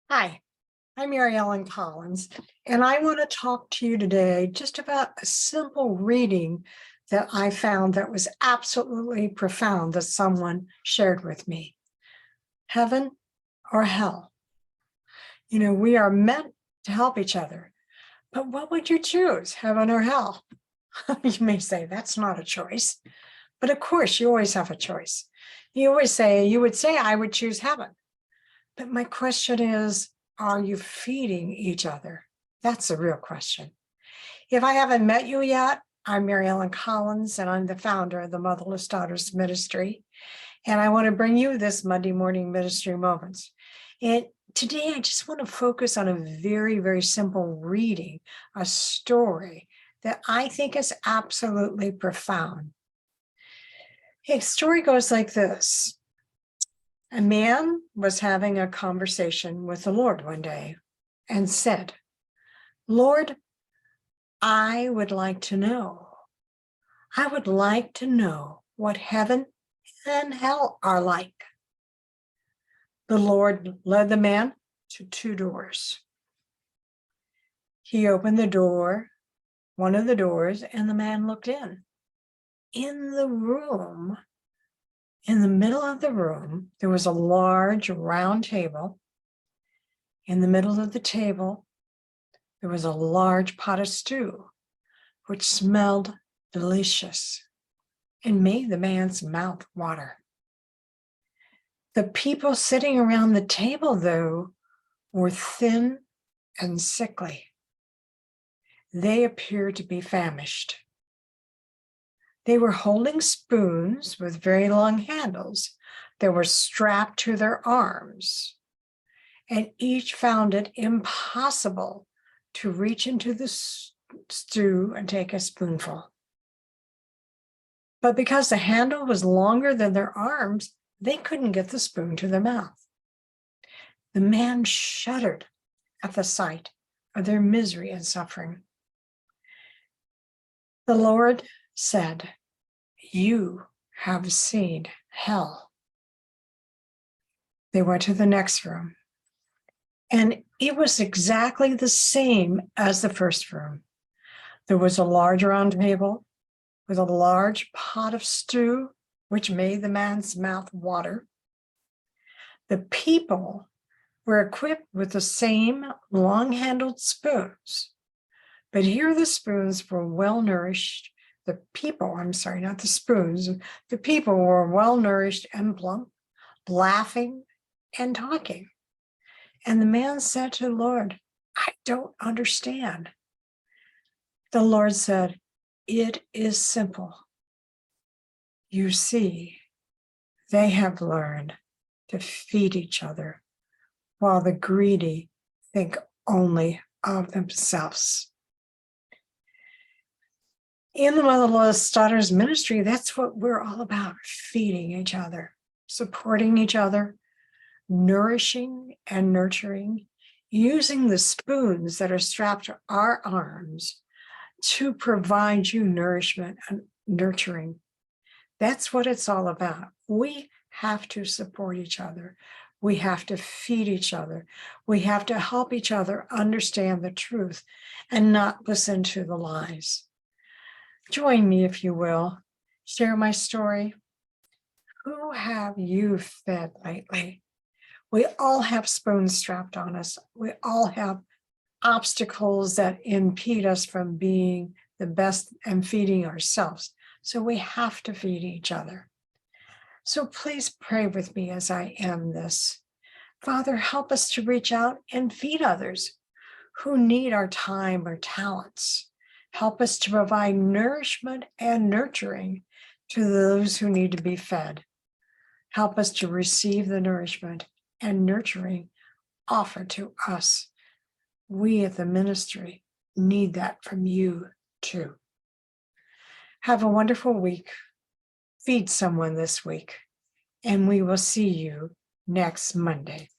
Hi, I'm Mary Ellen Collins, and I want to talk to you today just about a simple reading that I found that was absolutely profound that someone shared with me. Heaven or hell? We are meant to help each other, but what would you choose, heaven or hell? You may say that's not a choice, but of course you always have a choice. You would say, I would choose heaven. But my question is, are you feeding each other? That's the real question. If I haven't met you yet, I'm Mary Ellen Collins, and I'm the founder of the Motherless Daughters Ministry. And I want to bring you this Monday morning ministry moments. And today I just want to focus on a very, very simple reading, a story that I think is absolutely profound. The story goes like this. A man was having a conversation with the Lord one day and said, Lord, I would like to know what heaven and hell are like. The Lord led the man to two doors. He opened one of the doors, and the man looked in. In the room, in the middle of the room, there was a large round table. In the middle of the table, there was a large pot of stew, which smelled delicious and made the man's mouth water. The people sitting around the table, though, were thin and sickly. They appeared to be famished. They were holding spoons with very long handles that were strapped to their arms, and each found it impossible to reach into the stew and take a spoonful. But because the handle was longer than their arms, they couldn't get the spoon to their mouth. The man shuddered at the sight of their misery and suffering. The Lord said, "You have seen hell." They went to the next room, and it was exactly the same as the first room. There was a large round table with a large pot of stew, which made the man's mouth water. The people were equipped with the same long-handled spoons, but here the spoons were well-nourished. The people were well-nourished and plump, laughing and talking. And the man said to the Lord, "I don't understand." The Lord said, "It is simple. You see, they have learned to feed each other while the greedy think only of themselves." In the Motherless Daughters Ministry, that's what we're all about, feeding each other, supporting each other, nourishing and nurturing, using the spoons that are strapped to our arms to provide you nourishment and nurturing. That's what it's all about. We have to support each other. We have to feed each other. We have to help each other understand the truth and not listen to the lies. Join me, if you will. Share my story. Who have you fed lately? We all have spoons strapped on us. We all have obstacles that impede us from being the best and feeding ourselves. So we have to feed each other. So please pray with me as I end this. Father, help us to reach out and feed others who need our time or talents. Help us to provide nourishment and nurturing to those who need to be fed. Help us to receive the nourishment and nurturing offered to us. We at the ministry need that from you too. Have a wonderful week. Feed someone this week, and we will see you next Monday.